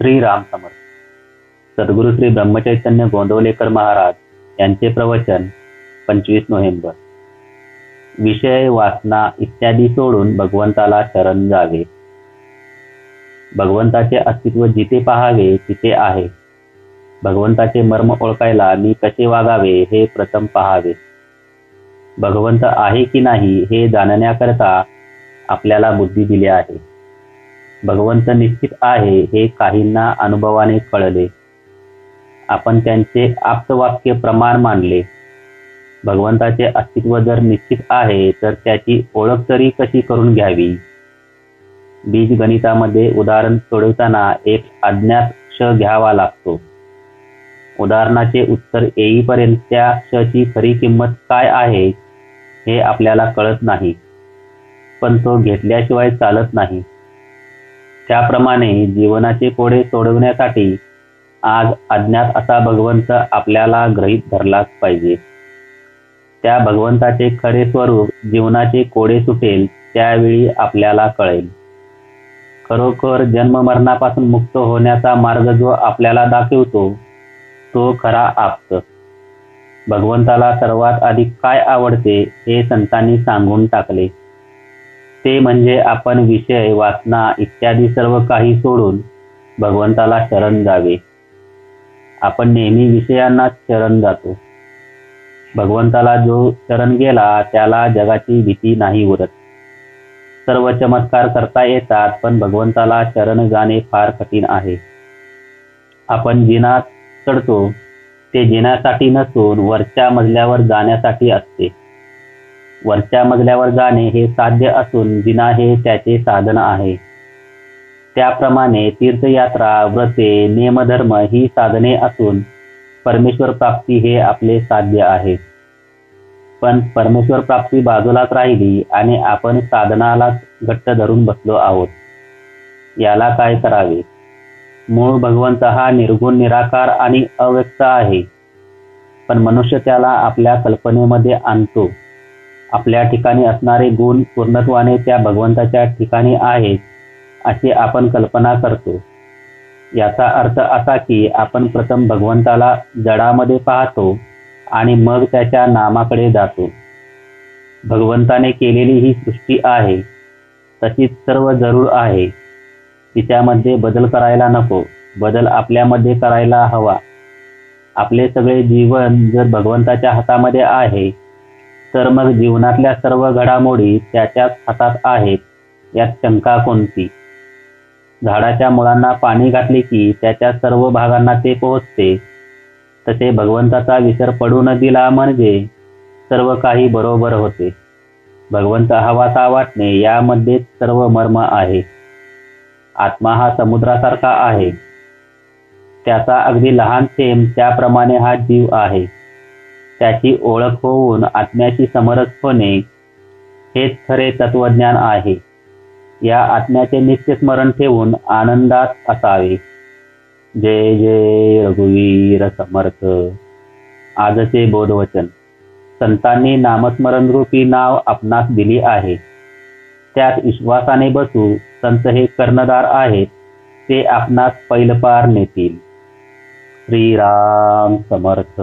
श्री राम समर्थ. सद्गुरू श्री ब्रह्मचैतन्य गोंदवलेकर महाराज यांचे प्रवचन 25 नोव्हेंबर. विषय, वासना इत्यादी सोडून भगवंताला शरण जावे. भगवंताचे अस्तित्व जिथे पाहावे तिथे आहे. भगवंताचे मर्म ओळखायला मी कसे वागावे हे प्रथम पाहावे. भगवंत आहे की नाही हे जाणण्याकरता आपल्याला बुद्धी दिली आहे. भगवंत निश्चित आहे हे काहींना अनुभवाने कळले. आपण त्यांचे आप्तवाक्य प्रमाण मानले. भगवंताचे अस्तित्व जर निश्चित आहे तर त्याची ओळख तरी कशी करून घ्यावी. बीजगणितामध्ये उदाहरण सोडवताना एक अज्ञात क्ष घ्यावा लागतो. उदाहरणाचे उत्तर येईपर्यंत त्या क्षची खरी किंमत काय आहे हे आपल्याला कळत नाही, पण तो घेतल्याशिवाय चालत नाही. त्याप्रमाणे जीवनाचे कोडे सोडवण्यासाठी आज अज्ञात असा भगवंत आपल्याला गृहीत धरलाच पाहिजे. त्या भगवंताचे खरे स्वरूप जीवनाचे कोडे सुटेल त्यावेळी आपल्याला कळेल. खरोखर जन्ममरणापासून मुक्त होण्याचा मार्ग जो आपल्याला दाखवतो तो खरा आप्त. भगवंताला सर्वात अधिक काय आवडते हे संतांनी सांगून टाकले. ते म्हणजे आपण विषय, वासना इत्यादी सर्व काही सोडून भगवंताला शरण जावे. आपण नेहमी विषयांना शरण जातो. भगवंताला जो शरण गेला त्याला जगाची भीती नाही उरत. सर्व चमत्कार करता येतात, पण भगवंताला शरण जाणे फार कठीण आहे. आपण जिना चढतो ते जिन्यासाठी नसून वरच्या मजल्यावर जाण्यासाठी असते. वरच्या मजल्यावर जाणे हे साध्य असून जिना हे त्याचे साधन आहे. त्याप्रमाणे तीर्थयात्रा, व्रते, नियमधर्म ही साधने असून परमेश्वर प्राप्ती हे आपले साध्य आहे. पण परमेश्वर प्राप्ती बाजूलाच राहिली आणि आपण साधनालाच घट्ट धरून बसलो आहोत. याला काय करावे? मूळ भगवंत हा निर्गुण, निराकार आणि अव्यक्त आहे, पण मनुष्य त्याला आपल्या कल्पनेमध्ये आणतो. आपल्या ठिकाणी असणारे गुण पूर्णत्वाने त्या भगवंताच्या ठिकाणी आहेत अशी आपण कल्पना करतो. याचा अर्थ असा की आपण प्रथम भगवंताला जडामध्ये पाहतो आणि मग त्याच्या नामाकडे जातो. भगवंताने केलेली ही सृष्टी आहे, तशीच सर्व जरूर आहे. तिच्यामध्ये बदल करायला नको, बदल आपल्यामध्ये करायला हवा. आपले सगळे जीवन जर भगवंताच्या हातामध्ये आहे तर मग जीवनातल्या सर्व घडामोडी त्याच्याच हातात आहेत, यात शंका कोणती? झाडाच्या मुळांना पाणी घातले की त्याच्या सर्व भागांना ते पोहोचते. तसे भगवंताचा विसर पडू न दिला म्हणजे सर्व काही बरोबर होते. भगवंत हवासा वाटणे यामध्येच सर्व मर्म आहे. आत्मा हा समुद्रासारखा आहे. त्याचा अगदी लहान थेंब त्याप्रमाणे हा जीव आहे. त्याची ओळख होऊन आत्म्याशी समरस होणे हेच खरे तत्वज्ञान आहे. या आत्म्याचे नित्य स्मरण ठेवून आनंदात असावे. जय जय रघुवीर समर्थ. आजचे बोधवचन. संतांनी नामस्मरण रूपी नाव आपणास दिली आहे. त्यात विश्वासाने बसू. संत हे कर्णधार आहेत, ते आपणास पैलपार नेतील. श्रीराम समर्थ.